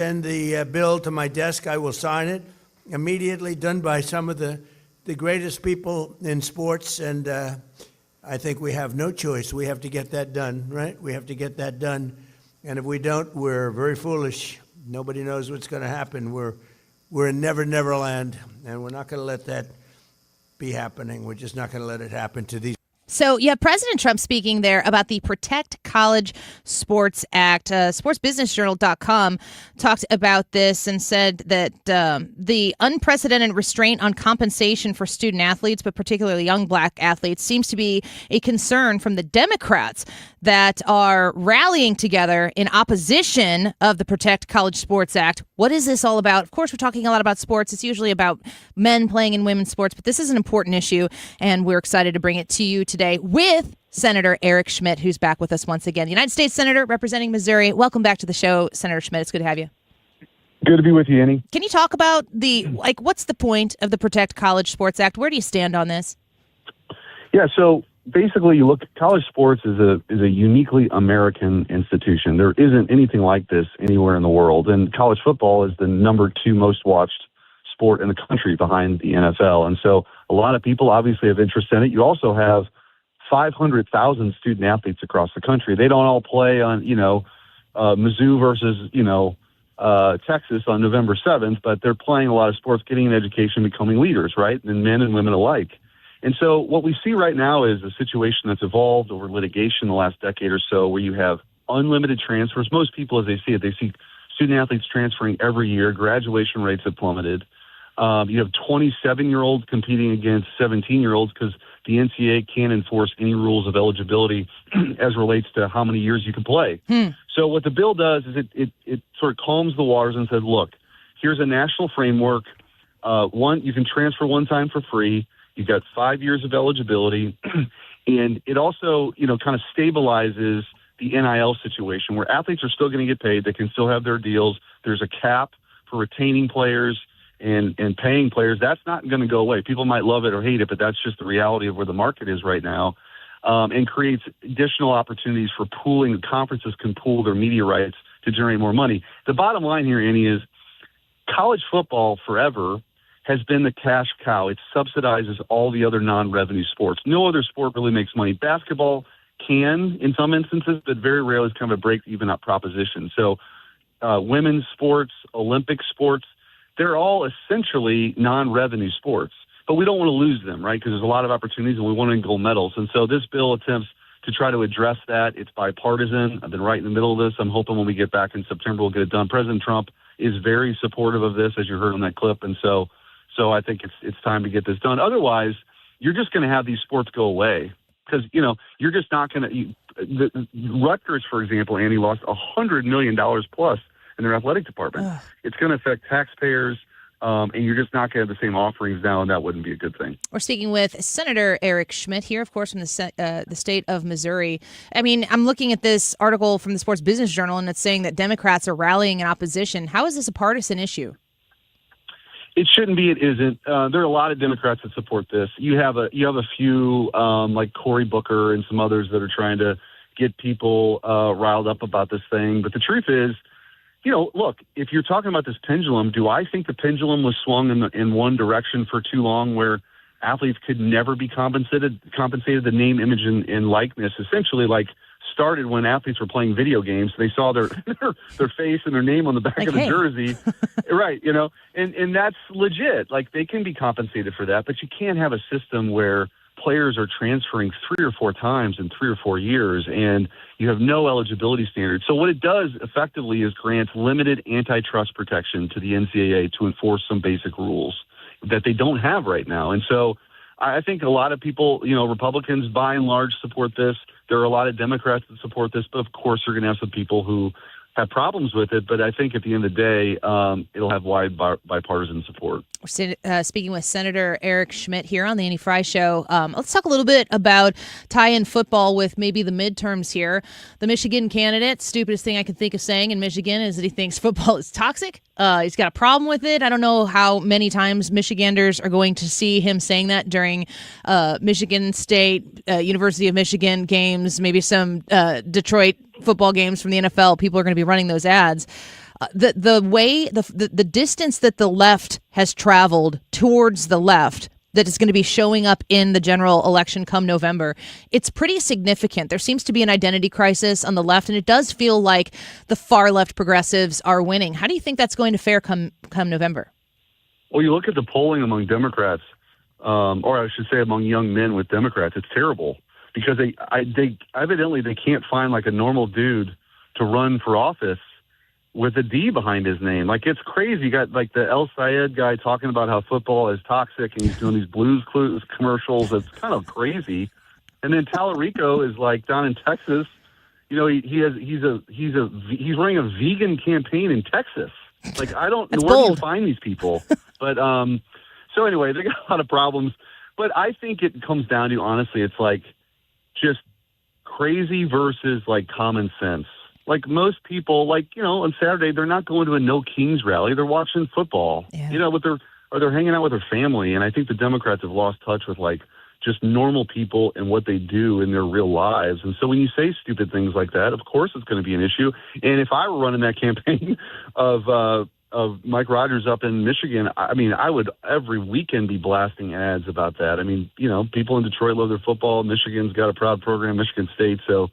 Send the bill to my desk. I will sign it immediately, done by some of the greatest people in sports. And I think we have no choice. We have to get that done, right? We have to get that done. And if we don't, we're very foolish. Nobody knows what's going to happen. We're in never, never land, and we're not going to let that be happening. We're just not going to let it happen to these. So you have President Trump speaking there about the Protect College Sports Act. SportsBusinessJournal.com talked about this and said that the unprecedented restraint on compensation for student athletes, but particularly young black athletes, seems to be a concern from the Democrats that are rallying together in opposition of the Protect College Sports Act. What is this all about? Of course, we're talking a lot about sports. It's usually about men playing in women's sports, but this is an important issue, and we're excited to bring it to you today with Senator Eric Schmitt, who's back with us once again. United States Senator representing Missouri. Welcome back to the show, Senator Schmitt. It's good to have you. Good to be with you, Annie. Can you talk about what's the point of the Protect College Sports Act? Where do you stand on this? Yeah, so basically, you look, college sports is a uniquely American institution. There isn't anything like this anywhere in the world, and college football is the number 2 most watched sport in the country behind the NFL. And so a lot of people obviously have interest in it. You also have 500,000 student athletes across the country. They don't all play on, Mizzou versus, Texas on November 7th, but they're playing a lot of sports, getting an education, becoming leaders, right? And men and women alike. And so what we see right now is a situation that's evolved over litigation the last decade or so, where you have unlimited transfers. Most people, as they see it, they see student athletes transferring every year. Graduation rates have plummeted. You have 27-year-olds competing against 17-year-olds because the NCAA can't enforce any rules of eligibility as relates to how many years you can play. So what the bill does is it sort of calms the waters and says, look, here's a national framework. One, you can transfer one time for free. You've got 5 years of eligibility. And it also, kind of stabilizes the NIL situation where athletes are still going to get paid. They can still have their deals. There's a cap for retaining players and paying players. That's not going to go away. People might love it or hate it, but that's just the reality of where the market is right now, and creates additional opportunities for pooling. Conferences can pool their media rights to generate more money. The bottom line here, Annie, is college football forever has been the cash cow. It subsidizes all the other non-revenue sports. No other sport really makes money. Basketball can in some instances, but very rarely is kind of a break-even up proposition. So women's sports, Olympic sports, they're all essentially non-revenue sports. But we don't want to lose them, right, because there's a lot of opportunities and we want to win gold medals. And so this bill attempts to try to address that. It's bipartisan. I've been right in the middle of this. I'm hoping when we get back in September we'll get it done. President Trump is very supportive of this, as you heard on that clip. And so I think it's time to get this done. Otherwise, you're just going to have these sports go away because, you're just not going to – Rutgers, for example, Annie, lost $100 million plus in their athletic department. Ugh. It's going to affect taxpayers, and you're just not going to have the same offerings now, and that wouldn't be a good thing. We're speaking with Senator Eric Schmitt here, of course, from the state of Missouri. I mean, I'm looking at this article from the Sports Business Journal, and it's saying that Democrats are rallying in opposition. How is this a partisan issue? It shouldn't be. It isn't. There are a lot of Democrats that support this. You have a few like Cory Booker and some others that are trying to get people riled up about this thing. But the truth is, look, if you're talking about this pendulum, do I think the pendulum was swung in one direction for too long, where athletes could never be compensated? The name, image, and likeness essentially started when athletes were playing video games. They saw their face and their name on the back of the jersey. Right, and that's legit. They can be compensated for that, but you can't have a system where players are transferring 3 or 4 times in 3 or 4 years and you have no eligibility standards. So what it does effectively is grants limited antitrust protection to the NCAA to enforce some basic rules that they don't have right now. And so I think a lot of people, Republicans by and large support this. There are a lot of Democrats that support this, but of course you're going to have some people who have problems with it. But I think at the end of the day, it'll have wide bipartisan support. We're speaking with Senator Eric Schmitt here on the Annie Frey Show. Let's talk a little bit about tie-in football with maybe the midterms here. The Michigan candidate, stupidest thing I can think of saying in Michigan is that he thinks football is toxic. He's got a problem with it. I don't know how many times Michiganders are going to see him saying that during Michigan State, University of Michigan games, maybe some Detroit football games from the NFL. People are going to be running those ads. The way the distance that the left has traveled towards the left that is going to be showing up in the general election come November, it's pretty significant. There seems to be an identity crisis on the left, and it does feel like the far left progressives are winning. How do you think that's going to fare come November? Well, you look at the polling among Democrats, or I should say among young men with Democrats, it's terrible because they evidently they can't find like a normal dude to run for office with a D behind his name. Like, it's crazy. You got like the El Sayed guy talking about how football is toxic and he's doing these Blues Clues commercials. It's kind of crazy. And then Tallarico is like down in Texas. You know, he's running a vegan campaign in Texas. Like, I don't know where you find these people. But so anyway, they got a lot of problems. But I think it comes down to, honestly, it's like just crazy versus like common sense. Like most people, like, you know, on Saturday, they're not going to a No Kings rally. They're watching football, you know, they're hanging out with their family. And I think the Democrats have lost touch with like just normal people and what they do in their real lives. And so when you say stupid things like that, of course it's going to be an issue. And if I were running that campaign of Mike Rogers up in Michigan, I mean, I would every weekend be blasting ads about that. I mean, you know, people in Detroit love their football. Michigan's got a proud program, Michigan State. So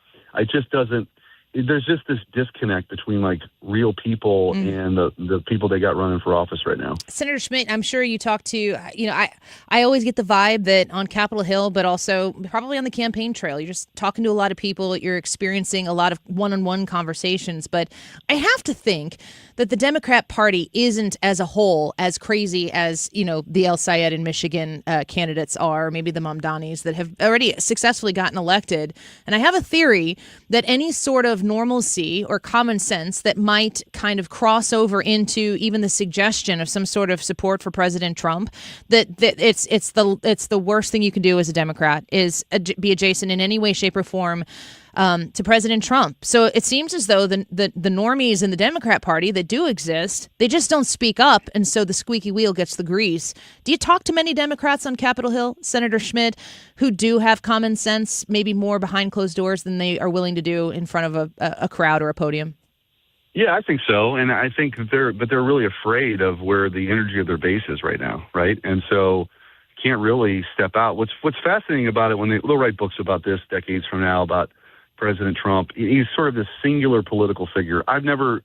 there's just this disconnect between like real people and the people they got running for office right now. Senator Schmitt, I'm sure you talk to, you know, I always get the vibe that on Capitol Hill, but also probably on the campaign trail, you're just talking to a lot of people, you're experiencing a lot of one-on-one conversations. But I have to think that the Democrat Party isn't as a whole as crazy as, you know, the El Sayed in Michigan candidates are, maybe the Mamdanis that have already successfully gotten elected. And I have a theory that any sort of normalcy or common sense that might kind of cross over into even the suggestion of some sort of support for President Trump, that it's the worst thing you can do as a Democrat is be adjacent in any way, shape, or form to President Trump. So it seems as though the normies in the Democrat Party that do exist, they just don't speak up, and so the squeaky wheel gets the grease. Do you talk to many Democrats on Capitol Hill, Senator Schmitt, who do have common sense, maybe more behind closed doors than they are willing to do in front of a crowd or a podium? Yeah, I think so. And I think they're really afraid of where the energy of their base is right now, right? And so can't really step out. What's fascinating about it, when they'll write books about this decades from now about President Trump, he's sort of this singular political figure. I've never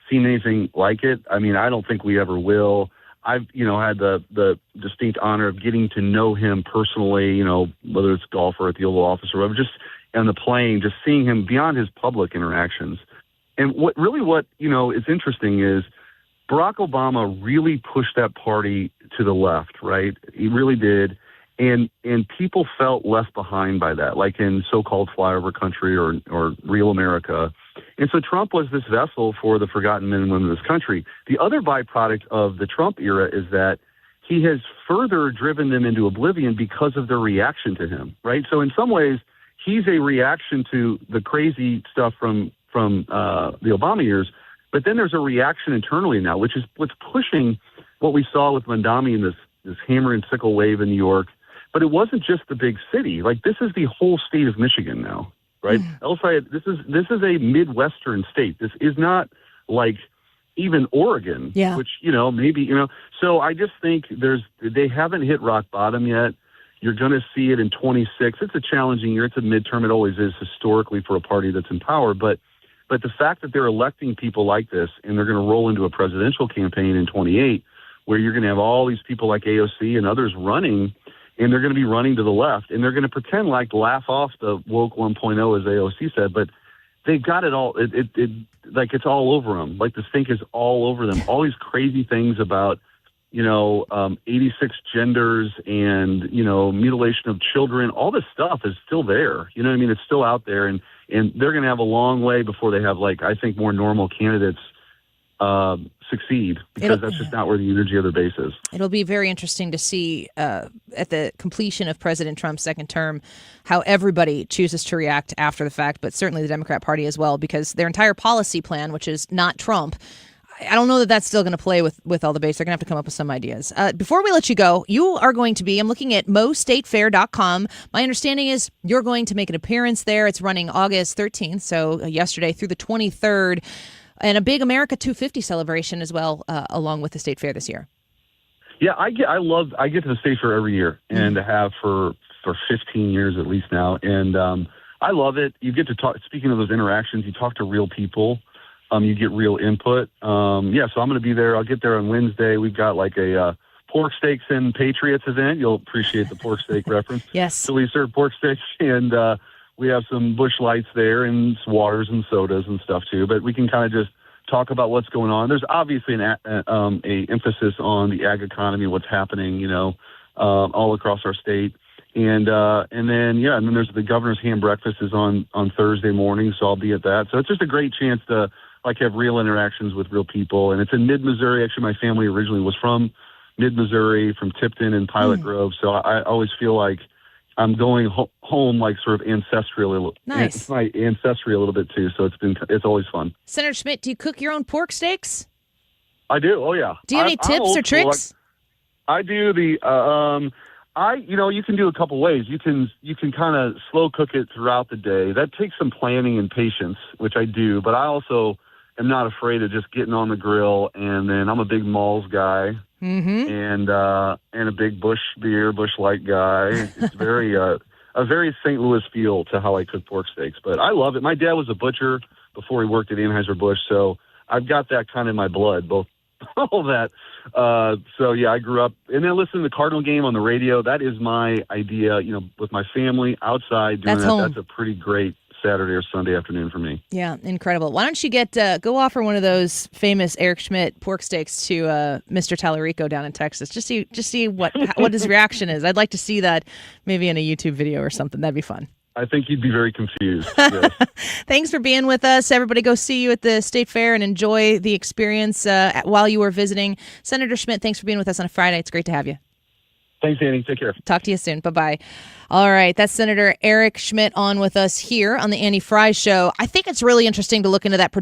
seen anything like it. I mean, I don't think we ever will. I've, you know, had the distinct honor of getting to know him personally, you know, whether it's golf or at the Oval Office or whatever, just on the plane, just seeing him beyond his public interactions. And what you know, is interesting is Barack Obama really pushed that party to the left, right? He really did. And people felt left behind by that, like in so-called flyover country or real America. And so Trump was this vessel for the forgotten men and women of this country. The other byproduct of the Trump era is that he has further driven them into oblivion because of their reaction to him, right? So in some ways, he's a reaction to the crazy stuff from the Obama years. But then there's a reaction internally now, which is what's pushing what we saw with Mamdani in this hammer and sickle wave in New York. But it wasn't just the big city. Like, this is the whole state of Michigan now, right? El Sayed, this is a Midwestern state. This is not like even Oregon, which, you know, maybe, you know. So I just think they haven't hit rock bottom yet. You're going to see it in 26. It's a challenging year. It's a midterm. It always is historically for a party that's in power. But the fact that they're electing people like this and they're going to roll into a presidential campaign in 28 where you're going to have all these people like AOC and others running, and they're going to be running to the left, and they're going to pretend like laugh off the woke 1.0, as AOC said, but they've got it all. Like, it's all over them. Like, the stink is all over them. All these crazy things about, you know, 86 genders and, you know, mutilation of children. All this stuff is still there. You know what I mean? It's still out there, and they're going to have a long way before they have, like, I think, more normal candidates succeed, because that's just not where the energy of their base is. It'll be very interesting to see at the completion of President Trump's second term how everybody chooses to react after the fact, but certainly the Democrat Party as well, because their entire policy plan, which is not Trump, I don't know that that's still going to play with all the base. They're going to have to come up with some ideas. Before we let you go, you are going to be, I'm looking at mostatefair.com. My understanding is you're going to make an appearance there. It's running August 13th, so yesterday through the 23rd. And a big America 250 celebration as well, along with the state fair this year. Yeah, I get to the state fair every year, and to have for 15 years at least now, and I love it. You get to talk. Speaking of those interactions, you talk to real people. You get real input. So I'm going to be there. I'll get there on Wednesday. We've got like a pork steaks and Patriots event. You'll appreciate the pork steak reference. Yes. So we serve pork steaks, and we have some Busch Lights there and waters and sodas and stuff too. But we can kind of just talk about what's going on. There's obviously a emphasis on the ag economy, what's happening, all across our state. And then there's the governor's ham breakfast is on Thursday morning, so I'll be at that. So it's just a great chance to have real interactions with real people. And it's in mid-Missouri. Actually, my family originally was from mid-Missouri, from Tipton and Pilot Grove. So I always feel like I'm going home, like sort of ancestry. Nice. It's my ancestry a little bit too. So it's always fun. Senator Schmitt, do you cook your own pork steaks? I do. Oh yeah. Do you have any tips or tricks? I do the. You can do a couple ways. You can kind of slow cook it throughout the day. That takes some planning and patience, which I do. But I also am not afraid of just getting on the grill. And then I'm a big Malls guy, and a big Busch Light guy. It's very a very St. Louis feel to how I cook pork steaks. But I love it. My dad was a butcher before he worked at Anheuser-Busch, so I've got that kind of in my blood, both all that. I grew up, and then listening to the Cardinal game on the radio. That is my idea, with my family outside doing That's a pretty great Saturday or Sunday afternoon for me. Yeah, incredible. Why don't you go offer one of those famous Eric Schmitt pork steaks to Mr. Tallarico down in Texas? Just see what his reaction is. I'd like to see that maybe in a YouTube video or something. That'd be fun. I think you'd be very confused. Yes. Thanks for being with us. Everybody go see you at the State Fair and enjoy the experience while you were visiting. Senator Schmitt, thanks for being with us on a Friday. It's great to have you. Thanks, Annie. Take care. Talk to you soon. Bye-bye. All right. That's Senator Eric Schmitt on with us here on the Annie Frey Show. I think it's really interesting to look into that